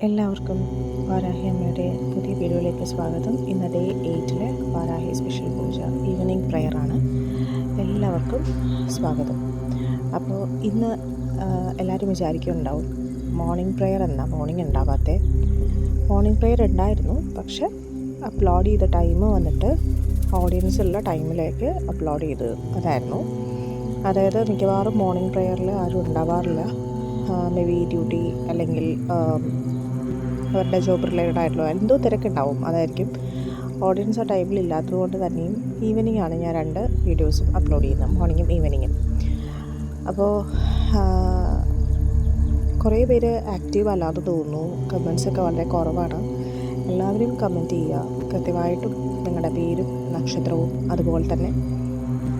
എല്ലാവർക്കും വാരാഹി അമ്മയുടെ പുതിയ വീഡിയോയിലേക്ക് സ്വാഗതം. ഇന്ന് day 8 Varahi special puja evening പ്രെയറാണ്. എല്ലാവർക്കും സ്വാഗതം. അപ്പോൾ ഇന്ന് എല്ലാവരും വിചാരിക്കുന്നുണ്ടാവും മോർണിംഗ് പ്രെയർ മോർണിംഗ് ഉണ്ടാവാത്തത്. മോർണിംഗ് പ്രെയർ ഉണ്ടായിരുന്നു, പക്ഷെ അപ്ലോഡ് ചെയ്ത ടൈം വന്നിട്ട് ഓഡിയൻസുള്ള ടൈമിലേക്ക് അപ്ലോഡ് ചെയ്ത് അതായിരുന്നു. അതായത് മിക്കവാറും മോർണിംഗ് പ്രെയറിൽ ആരും ഉണ്ടാവാറില്ല. മേ ബി ഡ്യൂട്ടി അല്ലെങ്കിൽ അവരുടെ ജോബ് റിലേറ്റഡ് ആയിട്ടുള്ള എന്തോ തിരക്കുണ്ടാവും, അതായിരിക്കും ഓഡിയൻസ് ആ ടൈമിൽ ഇല്ലാത്തതുകൊണ്ട് തന്നെയും ഈവനിങ് ആണ് ഞാൻ 2 വീഡിയോസും അപ്ലോഡ് ചെയ്യുന്നത്, മോർണിംഗും ഈവനിങ്ങും. അപ്പോൾ കുറേ പേര് ആക്റ്റീവ് അല്ലാതെ തോന്നുന്നു. കമൻസൊക്കെ വളരെ കുറവാണ്. എല്ലാവരും കമൻറ്റ് ചെയ്യുക, കൃത്യമായിട്ടും നിങ്ങളുടെ പേരും നക്ഷത്രവും അതുപോലെ തന്നെ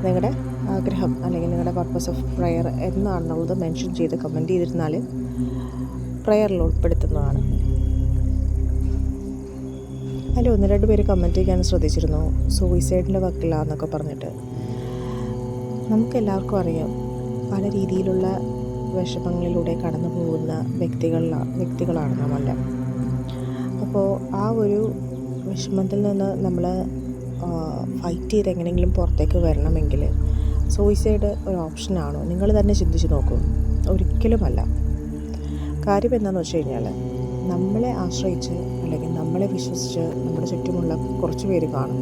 നിങ്ങളുടെ ആഗ്രഹം അല്ലെങ്കിൽ നിങ്ങളുടെ പർപ്പസ് ഓഫ് പ്രെയർ എന്നാണെന്നുള്ളത് മെൻഷൻ ചെയ്ത് കമൻറ്റ് ചെയ്തിരുന്നാൽ പ്രെയറിൽ ഉൾപ്പെടുത്തുന്നതാണ്. അതിൽ 1-2 പേര് കമൻറ്റ് ചെയ്യാൻ ശ്രദ്ധിച്ചിരുന്നു, സൂയിസൈഡിൻ്റെ വക്കിലാന്നൊക്കെ പറഞ്ഞിട്ട്. നമുക്കെല്ലാവർക്കും അറിയാം, പല രീതിയിലുള്ള വിഷമങ്ങളിലൂടെ കടന്നു പോകുന്ന വ്യക്തികളാണ് നമ്മളെല്ലാം. അപ്പോൾ ആ ഒരു വിഷമത്തിൽ നിന്ന് നമ്മൾ ഫൈറ്റ് ചെയ്ത് എങ്ങനെയെങ്കിലും പുറത്തേക്ക് വരണമെങ്കിൽ സൂയിസൈഡ് ഒരു ഓപ്ഷനാണോ? നിങ്ങൾ തന്നെ ചിന്തിച്ച് നോക്കൂ. ഒരിക്കലുമല്ല. കാര്യം എന്താണെന്ന് വെച്ച് കഴിഞ്ഞാൽ, നമ്മളെ ആശ്രയിച്ച് അല്ലെങ്കിൽ നമ്മളെ വിശ്വസിച്ച് നമ്മുടെ ചുറ്റുമുള്ള കുറച്ച് പേര് കാണും.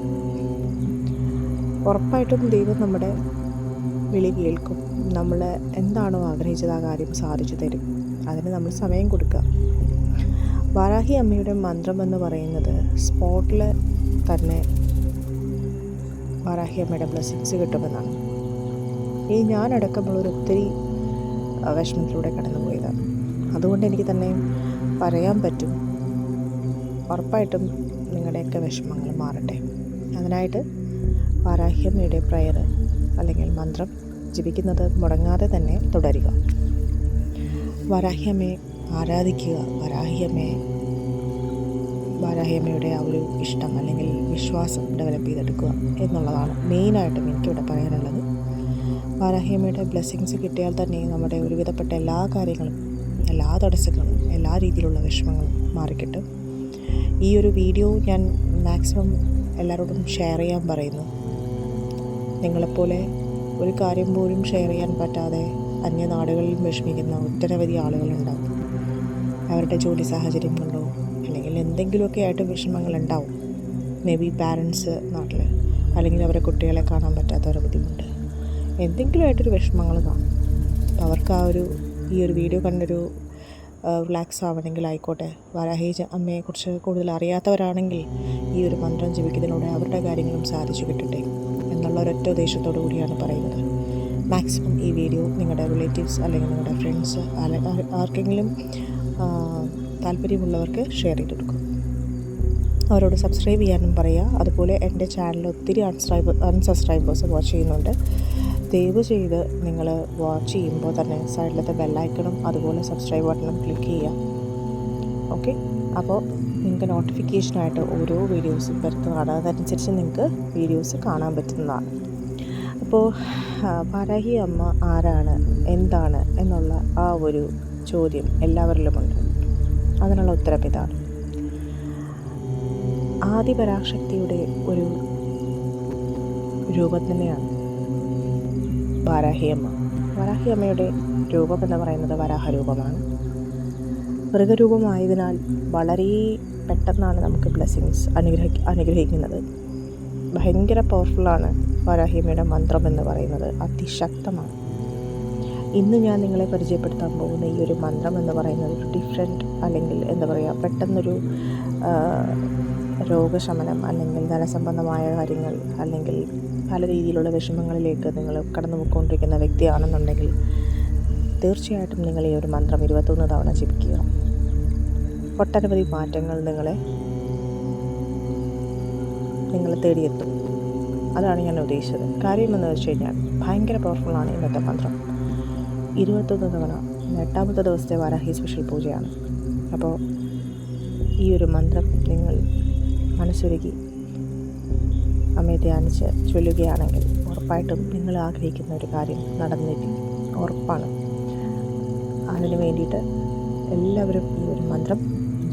ഉറപ്പായിട്ടും ദൈവം നമ്മുടെ വിളി കേൾക്കും. നമ്മൾ എന്താണോ ആഗ്രഹിച്ചത് ആ കാര്യം സാധിച്ചു തരും. അതിന് നമ്മൾ സമയം കൊടുക്കുക. വാരാഹി അമ്മയുടെ മന്ത്രം എന്ന് പറയുന്നത് സ്പോട്ടിൽ തന്നെ വാരാഹി അമ്മയുടെ ബ്ലെസ്സിങ്സ് കിട്ടുമെന്നാണ്. ഈ ഞാനടക്കമുള്ളൊരു ഒത്തിരി വിഷമത്തിലൂടെ കടന്നു പോയതാണ്. അതുകൊണ്ട് എനിക്ക് തന്നെ പറയാൻ പറ്റും, ഉറപ്പായിട്ടും നിങ്ങളുടെയൊക്കെ വിഷമങ്ങൾ മാറട്ടെ. അതിനായിട്ട് വാരാഹി അമ്മയുടെ പ്രെയർ അല്ലെങ്കിൽ മന്ത്രം ജപിക്കുന്നത് മുടങ്ങാതെ തന്നെ തുടരുക. വാരാഹി അമ്മയെ ആരാധിക്കുക. വാരാഹി അമ്മയുടെ ആ ഒരു ഇഷ്ടം അല്ലെങ്കിൽ വിശ്വാസം ഡെവലപ്പ് ചെയ്തെടുക്കുക എന്നുള്ളതാണ് മെയിനായിട്ടും എനിക്കിവിടെ പറയാനുള്ളത്. വാരാഹി അമ്മയുടെ ബ്ലെസ്സിങ്സ് കിട്ടിയാൽ തന്നെ നമ്മുടെ ഒരുവിധപ്പെട്ട എല്ലാ കാര്യങ്ങളും, എല്ലാ തടസ്സങ്ങളും, എല്ലാ രീതിയിലുള്ള വിഷമങ്ങളും മാറിക്കിട്ടും. ഈ ഒരു വീഡിയോ ഞാൻ മാക്സിമം എല്ലാവരോടും ഷെയർ ചെയ്യാൻ പറയുന്നു. നിങ്ങളെപ്പോലെ ഒരു കാര്യം പോലും ഷെയർ ചെയ്യാൻ പറ്റാതെ അന്യനാടുകളിൽ വിഷമിക്കുന്ന ഒട്ടനവധി ആളുകളുണ്ടാവും. അവരുടെ ജോലി സാഹചര്യം കൊണ്ടോ അല്ലെങ്കിൽ എന്തെങ്കിലുമൊക്കെ ആയിട്ട് വിഷമങ്ങളുണ്ടാവും. മേ ബി പാരൻസ് നാട്ടിൽ, അല്ലെങ്കിൽ അവരുടെ കുട്ടികളെ കാണാൻ പറ്റാത്തൊരു ബുദ്ധിമുട്ട്, എന്തെങ്കിലുമായിട്ടൊരു വിഷമങ്ങൾ കാണും. അപ്പോൾ അവർക്ക് ഈ ഒരു വീഡിയോ കണ്ടൊരു റിലാക്സ് ആവണമെങ്കിൽ ആയിക്കോട്ടെ. വാരാഹി അമ്മയെക്കുറിച്ച് കൂടുതൽ അറിയാത്തവരാണെങ്കിൽ ഈ ഒരു മന്ത്രം ജപിക്കുന്നതിലൂടെ അവരുടെ കാര്യങ്ങളും സാധിച്ചു കിട്ടട്ടെ എന്നുള്ള ഒരൊറ്റ ഉദ്ദേശത്തോടു കൂടിയാണ് പറയുന്നത്. മാക്സിമം ഈ വീഡിയോ നിങ്ങളുടെ റിലേറ്റീവ്സ് അല്ലെങ്കിൽ നിങ്ങളുടെ ഫ്രണ്ട്സ് ആർക്കെങ്കിലും താല്പര്യമുള്ളവർക്ക് ഷെയർ ചെയ്ത് കൊടുക്കും. അവരോട് സബ്സ്ക്രൈബ് ചെയ്യാനും പറയുക. അതുപോലെ എൻ്റെ ചാനൽ ഒത്തിരി അൺസബ്സ്ക്രൈബേഴ്സ് വാച്ച് ചെയ്യുന്നുണ്ട്. ദയവ് ചെയ്ത് നിങ്ങൾ വാച്ച് ചെയ്യുമ്പോൾ തന്നെ സൈഡിലത്തെ ബെല്ലൈക്കണും അതുപോലെ സബ്സ്ക്രൈബ് ബട്ടണും ക്ലിക്ക് ചെയ്യുക. ഓക്കെ, അപ്പോൾ നിങ്ങൾക്ക് നോട്ടിഫിക്കേഷനായിട്ട് ഓരോ വീഡിയോസും വരുന്നതാണ്. അതനുസരിച്ച് നിങ്ങൾക്ക് വീഡിയോസ് കാണാൻ പറ്റുന്നതാണ്. അപ്പോൾ വാരാഹി അമ്മ ആരാണ്, എന്താണ് എന്നുള്ള ആ ഒരു ചോദ്യം എല്ലാവരിലുമുണ്ട്. അതിനുള്ള ഉത്തരം ഇതാണ്. ആദിപരാശക്തിയുടെ ഒരു രൂപം തന്നെയാണ് വാരാഹി അമ്മ. വാരാഹി അമ്മയുടെ രൂപം എന്ന് പറയുന്നത് വരാഹരൂപമാണ്. മൃഗരൂപമായതിനാൽ വളരെ പെട്ടെന്നാണ് നമുക്ക് ബ്ലെസ്സിങ്സ് അനുഗ്രഹിക്കുന്നത്. ഭയങ്കര പവർഫുള്ളാണ് വാരാഹി അമ്മയുടെ മന്ത്രം എന്ന് പറയുന്നത്, അതിശക്തമാണ്. ഇന്ന് ഞാൻ നിങ്ങളെ പരിചയപ്പെടുത്താൻ പോകുന്ന ഈ ഒരു മന്ത്രം എന്ന് പറയുന്നത് ഒരു ഡിഫറെൻറ്റ്, അല്ലെങ്കിൽ എന്താ പറയുക, പെട്ടെന്നൊരു രോഗശമനം അല്ലെങ്കിൽ ധനസംബന്ധമായ കാര്യങ്ങൾ അല്ലെങ്കിൽ പല രീതിയിലുള്ള വിഷമങ്ങളിലേക്ക് നിങ്ങൾ കടന്നു പോയിക്കൊണ്ടിരിക്കുന്ന വ്യക്തിയാണെന്നുണ്ടെങ്കിൽ തീർച്ചയായിട്ടും നിങ്ങൾ ഈ ഒരു മന്ത്രം 21 തവണ ജപിക്കുക. ഒട്ടനവധി മാറ്റങ്ങൾ നിങ്ങളെ തേടിയെത്തും. അതാണ് ഞാൻ ഉദ്ദേശിച്ചത്. കാര്യമെന്ന് വെച്ച് കഴിഞ്ഞാൽ ഭയങ്കര പവർഫുള്ളാണ് ഇന്നത്തെ മന്ത്രം. 21 തവണ 8ാമത്തെ ദിവസത്തെ വാരാഹി സ്പെഷ്യൽ പൂജയാണ്. അപ്പോൾ ഈ ഒരു മന്ത്രം നിങ്ങൾ മനസ്സൊരുക്കി അമ്മയെ ധ്യാനിച്ച് ചൊല്ലുകയാണെങ്കിൽ ഉറപ്പായിട്ടും നിങ്ങൾ ആഗ്രഹിക്കുന്ന ഒരു കാര്യം നടന്നിരിക്കും, ഉറപ്പാണ്. അതിന് വേണ്ടിയിട്ട് എല്ലാവരും ഈ ഒരു മന്ത്രം